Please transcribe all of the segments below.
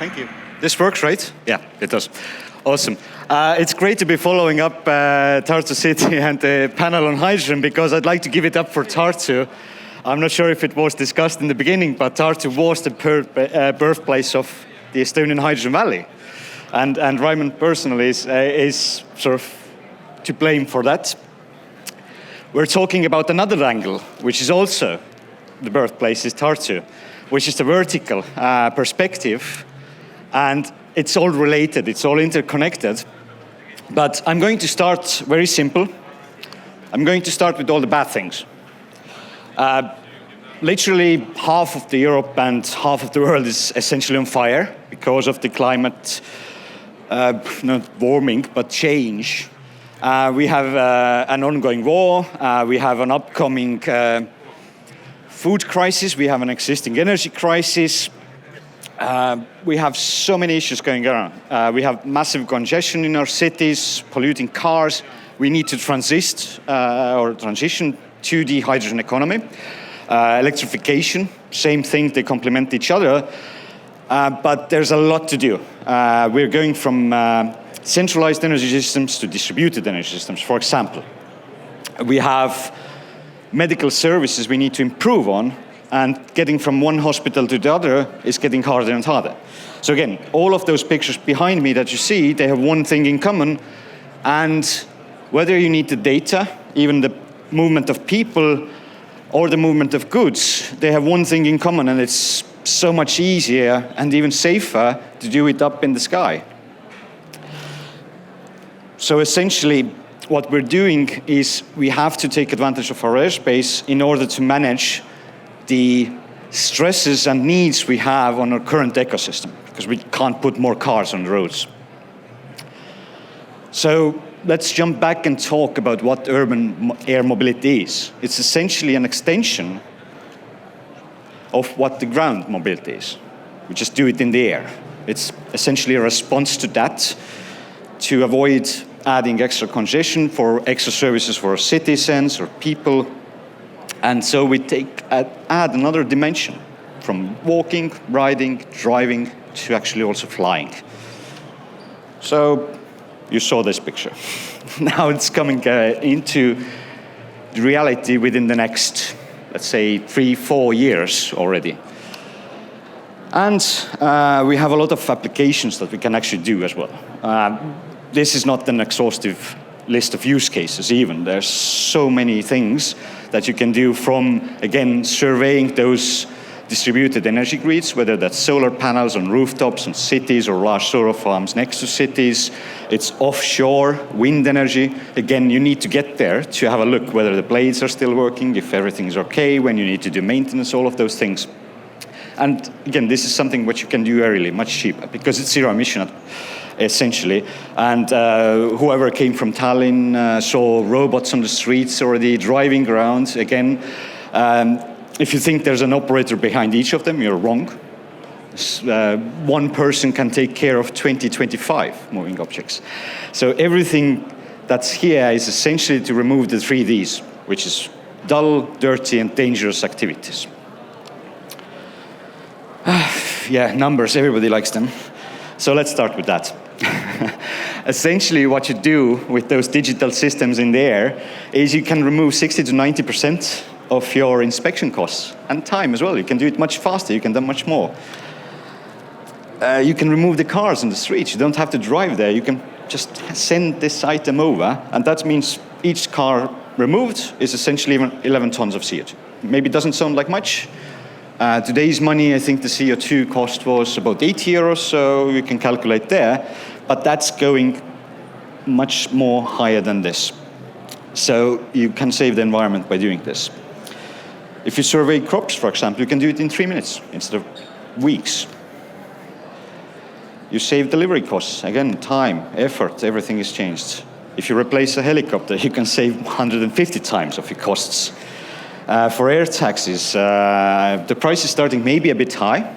Thank you. This works, right? Yeah, it does. Awesome. It's great to be following up Tartu City and the panel on hydrogen, because I'd like to give it up for Tartu. I'm not sure if it was discussed in the beginning, but Tartu was the birthplace of the Estonian Hydrogen Valley. And Raimond personally is sort of to blame for that. We're talking about another angle, which is also the birthplace is Tartu, which is the vertical perspective. And it's all related, it's all interconnected. But I'm going to start very simple. I'm going to start with all the bad things. Literally half of the Europe and half of the world is essentially on fire because of the climate, not warming, but change. We have an ongoing war, we have an upcoming food crisis, we have an existing energy crisis. We have so many issues going on. We have massive congestion in our cities, polluting cars. We need to transition to the hydrogen economy. Electrification, same thing, they complement each other. But there's a lot to do. We're going from centralized energy systems to distributed energy systems, for example. We have medical services we need to improve on, and getting from one hospital to the other is getting harder and harder. So again, all of those pictures behind me that you see, they have one thing in common, and whether you need the data, even the movement of people, or the movement of goods, they have one thing in common, and it's so much easier and even safer to do it up in the sky. So essentially, what we're doing is we have to take advantage of our airspace in order to manage the stresses and needs we have on our current ecosystem, because we can't put more cars on the roads. So let's jump back and talk about what urban air mobility is. It's essentially an extension of what the ground mobility is. We just do it in the air. It's essentially a response to that, to avoid adding extra congestion, for extra services for our citizens or people. And so we add another dimension from walking, riding, driving to actually also flying. So you saw this picture. Now it's coming into reality within the next, let's say, 3-4 years already. And we have a lot of applications that we can actually do as well. This is not an exhaustive list of use cases even. There's so many things that you can do, from, again, surveying those distributed energy grids, whether that's solar panels on rooftops on cities or large solar farms next to cities. It's offshore wind energy. Again, you need to get there to have a look whether the blades are still working, if everything is okay, when you need to do maintenance, all of those things. And again, this is something which you can do early, much cheaper, because it's zero emission, essentially. And whoever came from Tallinn saw robots on the streets already driving around. Again, if you think there's an operator behind each of them, you're wrong. One person can take care of 20-25 moving objects. So everything that's here is essentially to remove the 3 Ds, which is dull, dirty, and dangerous activities. Yeah, numbers, everybody likes them. So let's start with that. Essentially, what you do with those digital systems in the air is you can remove 60-90% of your inspection costs and time as well. You can do it much faster, you can do much more. You can remove the cars on the streets. You don't have to drive there. You can just send this item over, and that means each car removed is essentially 11 tons of CO2. Maybe it doesn't sound like much. Today's money, I think the CO2 cost was about 80 euros, so you can calculate there, but that's going much more higher than this. So you can save the environment by doing this. If you survey crops, for example, you can do it in 3 minutes instead of weeks. You save delivery costs, again, time, effort, everything is changed. If you replace a helicopter, you can save 150 times of your costs. For air taxis, the price is starting maybe a bit high.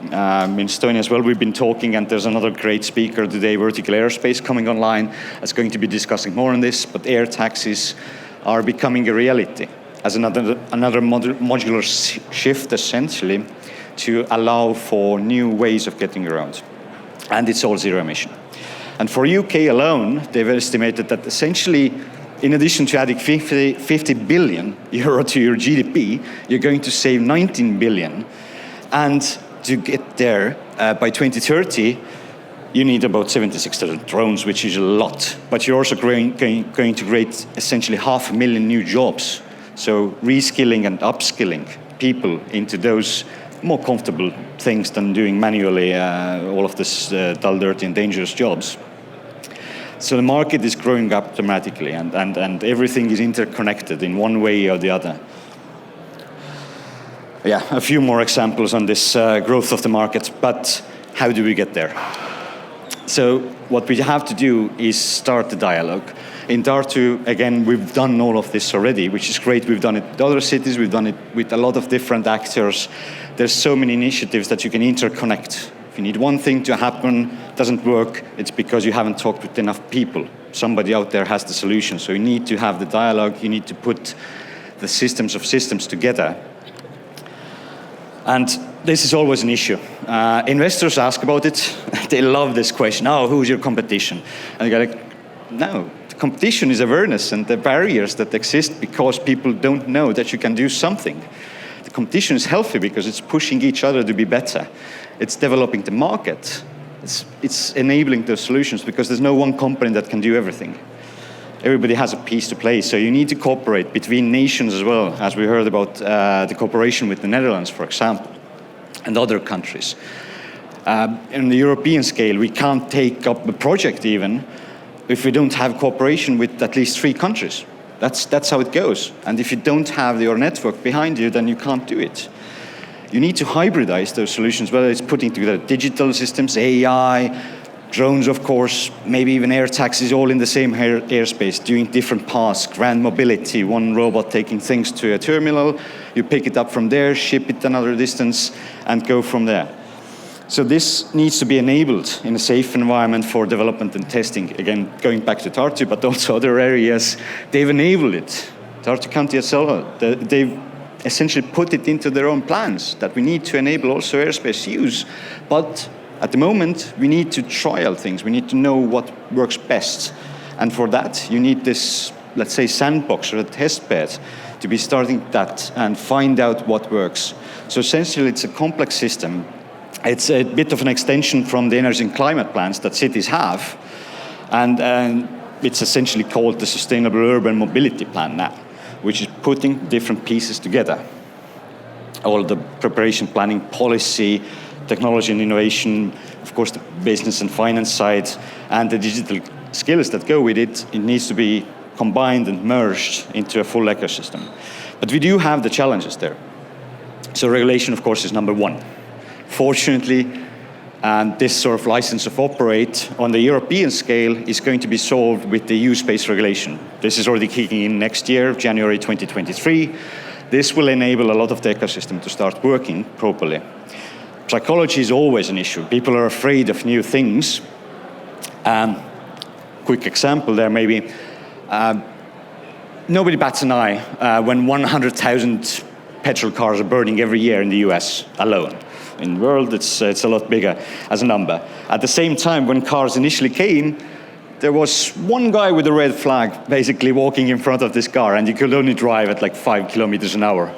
In Estonia as well, we've been talking, and there's another great speaker today, Vertical Aerospace, coming online, that's going to be discussing more on this, but air taxis are becoming a reality as another modular shift, essentially, to allow for new ways of getting around. And it's all zero emission. And for UK alone, they've estimated that essentially, in addition to adding 50 billion euro to your GDP, you're going to save 19 billion. And to get there, by 2030, you need about 76,000 drones, which is a lot. But you're also going to create essentially 500,000 new jobs. So reskilling and upskilling people into those more comfortable things than doing manually all of this dull, dirty, and dangerous jobs. So the market is growing up dramatically, and everything is interconnected in one way or the other. Yeah, a few more examples on this growth of the market, but how do we get there? So what we have to do is start the dialogue. In Tartu, again, we've done all of this already, which is great. We've done it with other cities, we've done it with a lot of different actors. There's so many initiatives that you can interconnect. If you need one thing to happen, doesn't work, it's because you haven't talked with enough people. Somebody out there has the solution. So you need to have the dialogue, you need to put the systems of systems together. And this is always an issue. Investors ask about it. They love this question. Oh, who's your competition? And you go like, no, the competition is awareness and the barriers that exist because people don't know that you can do something. The competition is healthy because it's pushing each other to be better. It's developing the market. It's enabling those solutions because there's no one company that can do everything. Everybody has a piece to play, so you need to cooperate between nations as well, as we heard about the cooperation with the Netherlands, for example, and other countries. In the European scale, we can't take up a project even if we don't have cooperation with at least 3 countries. That's how it goes. And if you don't have your network behind you, then you can't do it. You need to hybridize those solutions, whether it's putting together digital systems, AI, drones, of course, maybe even air taxis, all in the same airspace, doing different paths, grand mobility, one robot taking things to a terminal, you pick it up from there, ship it another distance, and go from there. So this needs to be enabled in a safe environment for development and testing. Again, going back to Tartu, but also other areas, they've enabled it. Tartu County itself, they've essentially put it into their own plans that we need to enable also airspace use. But at the moment, we need to trial things. We need to know what works best. And for that, you need this, let's say, sandbox or a test bed to be starting that and find out what works. So essentially, it's a complex system. It's a bit of an extension from the energy and climate plans that cities have. And it's essentially called the Sustainable Urban Mobility Plan now, which is putting different pieces together. All the preparation, planning, policy, technology and innovation, of course the business and finance side, and the digital skills that go with it, it needs to be combined and merged into a full ecosystem. But we do have the challenges there. So regulation, of course, is number one. Fortunately, this sort of license of operate on the European scale is going to be solved with the EU space regulation. This is already kicking in next year, January 2023. This will enable a lot of the ecosystem to start working properly. Psychology is always an issue. People are afraid of new things. Quick example there maybe. Nobody bats an eye when 100,000 petrol cars are burning every year in the US alone. In the world, it's a lot bigger as a number. At the same time, when cars initially came, there was one guy with a red flag basically walking in front of this car, and you could only drive at like 5 kilometers an hour.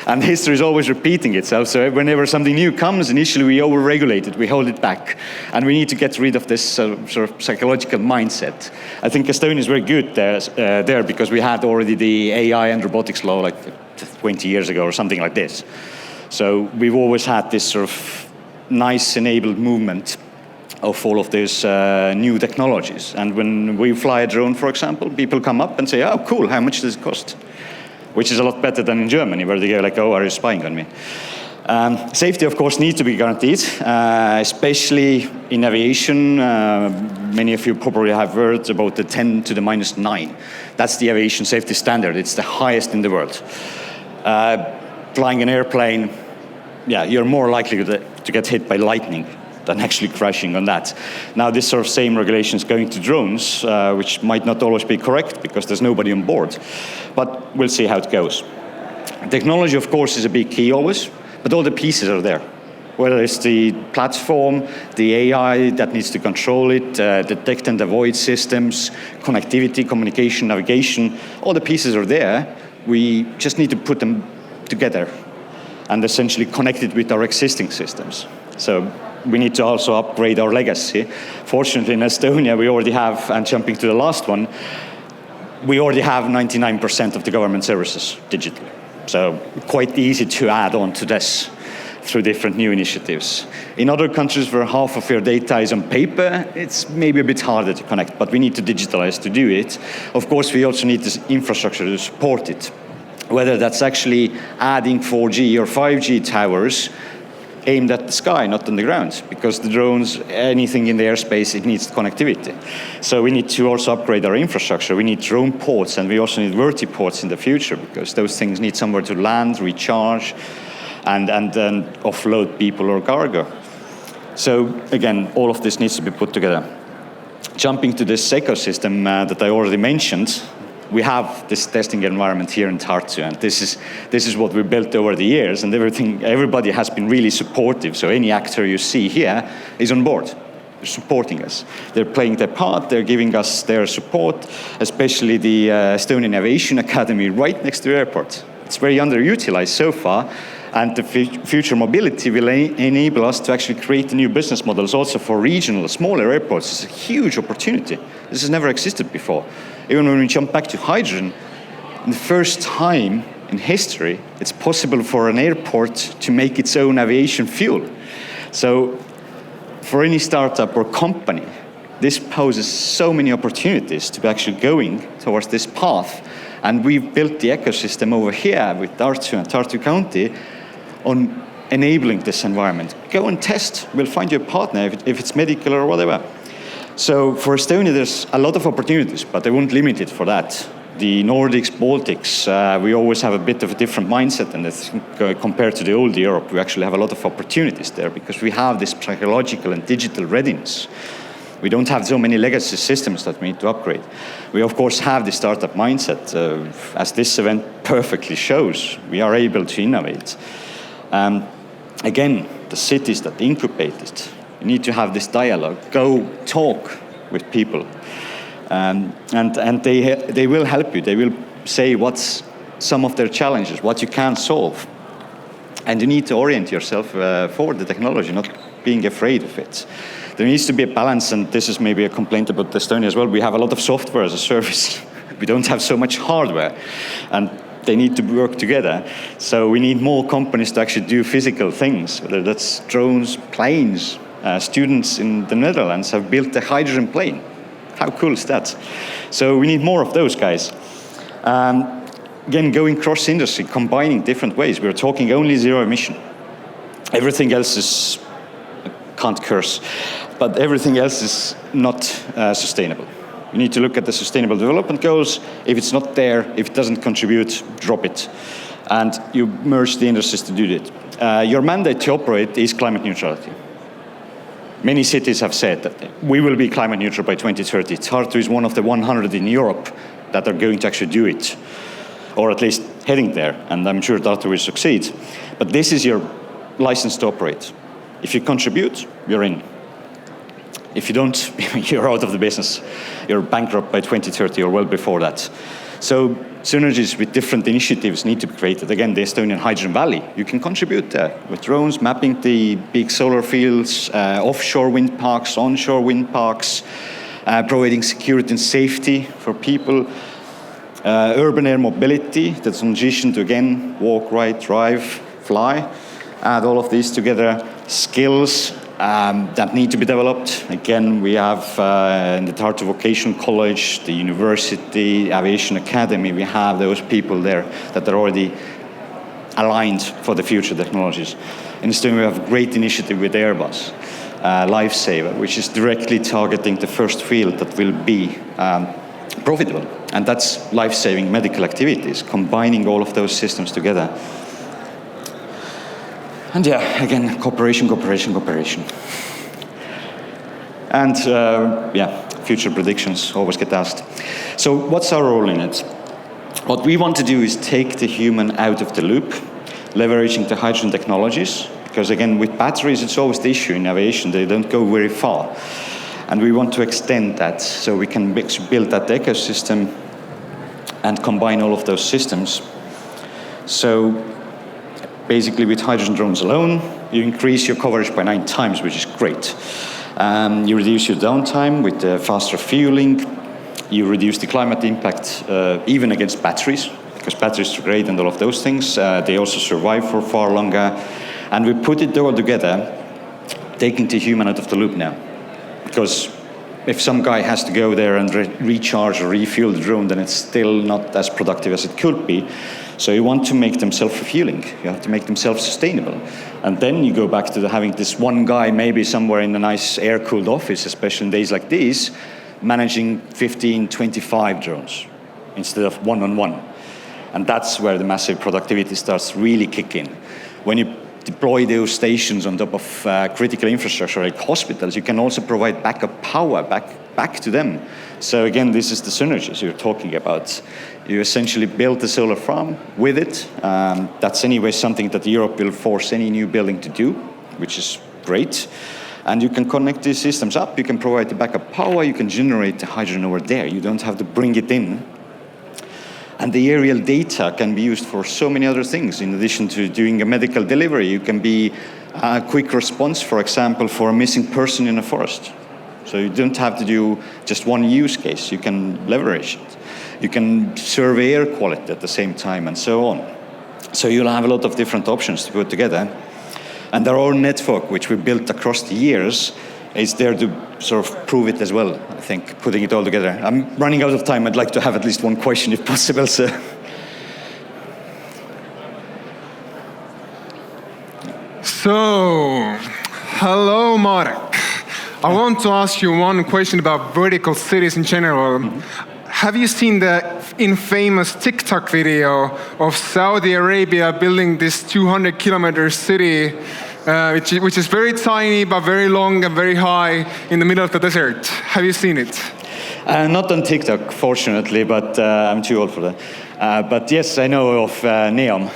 And history is always repeating itself, so whenever something new comes, initially we over-regulate it, we hold it back. And we need to get rid of this sort of psychological mindset. I think Estonia is very good there because we had already the AI and robotics law like 20 years ago or something like this. So we've always had this sort of nice enabled movement of all of these new technologies. And when we fly a drone, for example, people come up and say, oh, cool, how much does it cost? Which is a lot better than in Germany, where they go like, oh, are you spying on me? Safety, of course, needs to be guaranteed, especially in aviation. Many of you probably have heard about the 10 to the minus 9. That's the aviation safety standard. It's the highest in the world. Flying an airplane, yeah, you're more likely to get hit by lightning than actually crashing on that. Now, this sort of same regulation is going to drones, which might not always be correct because there's nobody on board. But we'll see how it goes. Technology, of course, is a big key always, but all the pieces are there. Whether it's the platform, the AI that needs to control it, detect and avoid systems, connectivity, communication, navigation, all the pieces are there. We just need to put them together and essentially connect it with our existing systems. So we need to also upgrade our legacy. Fortunately, in Estonia, we already have, and jumping to the last one, we already have 99% of the government services digitally. So quite easy to add on to this through different new initiatives. In other countries where half of your data is on paper, it's maybe a bit harder to connect, but we need to digitalize to do it. Of course, we also need this infrastructure to support it. Whether that's actually adding 4G or 5G towers aimed at the sky, not on the ground, because the drones, anything in the airspace, it needs connectivity. So we need to also upgrade our infrastructure. We need drone ports, and we also need vertiports in the future, because those things need somewhere to land, recharge, and then offload people or cargo. So again, all of this needs to be put together. Jumping to this ecosystem that I already mentioned, we have this testing environment here in Tartu, and this is what we built over the years, and everybody has been really supportive. So any actor you see here is on board. They're supporting us. They're playing their part. They're giving us their support, especially the Estonian Aviation Academy right next to the airport. It's very underutilized so far, and the future mobility will enable us to actually create new business models also for regional, smaller airports. It's a huge opportunity. This has never existed before. Even when we jump back to hydrogen, in the first time in history, it's possible for an airport to make its own aviation fuel. So for any startup or company, this poses so many opportunities to be actually going towards this path. And we've built the ecosystem over here with Tartu and Tartu County on enabling this environment. Go and test. We'll find you a partner if it's medical or whatever. So for Estonia, there's a lot of opportunities, but I won't limit it for that. The Nordics, Baltics, we always have a bit of a different mindset, and I think compared to the old Europe, we actually have a lot of opportunities there because we have this psychological and digital readiness. We don't have so many legacy systems that we need to upgrade. We, of course, have the startup mindset. As this event perfectly shows, we are able to innovate. Again, the cities that incubate it, you need to have this dialogue. Go talk with people. And they will help you. They will say what's some of their challenges, what you can solve. And you need to orient yourself for the technology, not being afraid of it. There needs to be a balance, and this is maybe a complaint about Estonia as well. We have a lot of software as a service. We don't have so much hardware, and they need to work together. So we need more companies to actually do physical things, whether that's drones, planes. Students in the Netherlands have built a hydrogen plane. How cool is that? So we need more of those guys. Again, going cross-industry, combining different ways. We're talking only zero emission. Everything else is, I can't curse, but everything else is not sustainable. You need to look at the Sustainable Development Goals. If it's not there, if it doesn't contribute, drop it. And you merge the industries to do that. Your mandate to operate is climate neutrality. Many cities have said that we will be climate neutral by 2030. Tartu is one of the 100 in Europe that are going to actually do it, or at least heading there, and I'm sure Tartu will succeed. But this is your license to operate. If you contribute, you're in. If you don't, you're out of the business. You're bankrupt by 2030 or well before that. So synergies with different initiatives need to be created. Again, the Estonian Hydrogen Valley, you can contribute there with drones, mapping the big solar fields, offshore wind parks, onshore wind parks, providing security and safety for people, urban air mobility, the transition to, again, walk, ride, drive, fly. Add all of these together, skills that need to be developed. Again, we have in the Tartu Vocational College, the university, Aviation Academy, we have those people there that are already aligned for the future technologies. In Estonia, we have a great initiative with Airbus, Lifesaver, which is directly targeting the first field that will be profitable. And that's life-saving medical activities, combining all of those systems together. And yeah, again, cooperation. And future predictions always get asked. So what's our role in it? What we want to do is take the human out of the loop, leveraging the hydrogen technologies, because again, with batteries, it's always the issue in aviation. They don't go very far. And we want to extend that so we can build that ecosystem and combine all of those systems. So basically with hydrogen drones alone, you increase your coverage by 9 times, which is great. You reduce your downtime with faster fueling. You reduce the climate impact even against batteries, because batteries are great and all of those things. They also survive for far longer. And we put it all together, taking the human out of the loop now. Because if some guy has to go there and recharge or refuel the drone, then it's still not as productive as it could be. So you want to make them self-refueling. You have to make them self-sustainable. And then you go back to having this one guy maybe somewhere in a nice air-cooled office, especially in days like these, managing 15, 25 drones instead of one-on-one. And that's where the massive productivity starts really kicking. When you deploy those stations on top of critical infrastructure like hospitals, you can also provide backup power back to them. So again, this is the synergies you're talking about. You essentially build the solar farm with it. That's anyway something that Europe will force any new building to do, which is great. And you can connect these systems up. You can provide the backup power. You can generate the hydrogen over there. You don't have to bring it in. And the aerial data can be used for so many other things. In addition to doing a medical delivery, you can be a quick response, for example, for a missing person in a forest. So you don't have to do just one use case. You can leverage it. You can survey air quality at the same time and so on. So you'll have a lot of different options to put together. And our own network, which we built across the years, is there to sort of prove it as well, I think, putting it all together. I'm running out of time. I'd like to have at least one question if possible, so. So, hello, Marek. I want to ask you one question about vertical cities in general. Mm-hmm. Have you seen the infamous TikTok video of Saudi Arabia building this 200-kilometer city, which is very tiny but very long and very high in the middle of the desert? Have you seen it? Not on TikTok, fortunately, but I'm too old for that. But yes, I know of NEOM.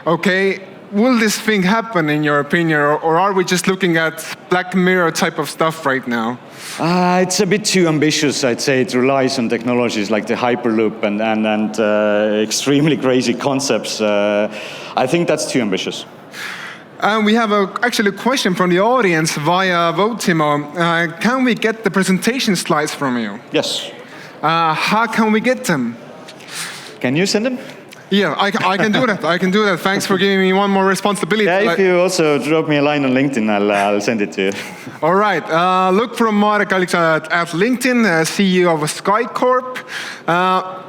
Okay. Will this thing happen, in your opinion, or are we just looking at Black Mirror type of stuff right now? It's a bit too ambitious, I'd say. It relies on technologies like the Hyperloop and extremely crazy concepts. I think that's too ambitious. We have actually a question from the audience via Votimo. Can we get the presentation slides from you? Yes. How can we get them? Can you send them? Yeah, I can do that. I can do that. Thanks for giving me one more responsibility. Yeah, if you also drop me a line on LinkedIn, I'll send it to you. All right. Look for Marek Alliksoo at LinkedIn, CEO of SkyCorp.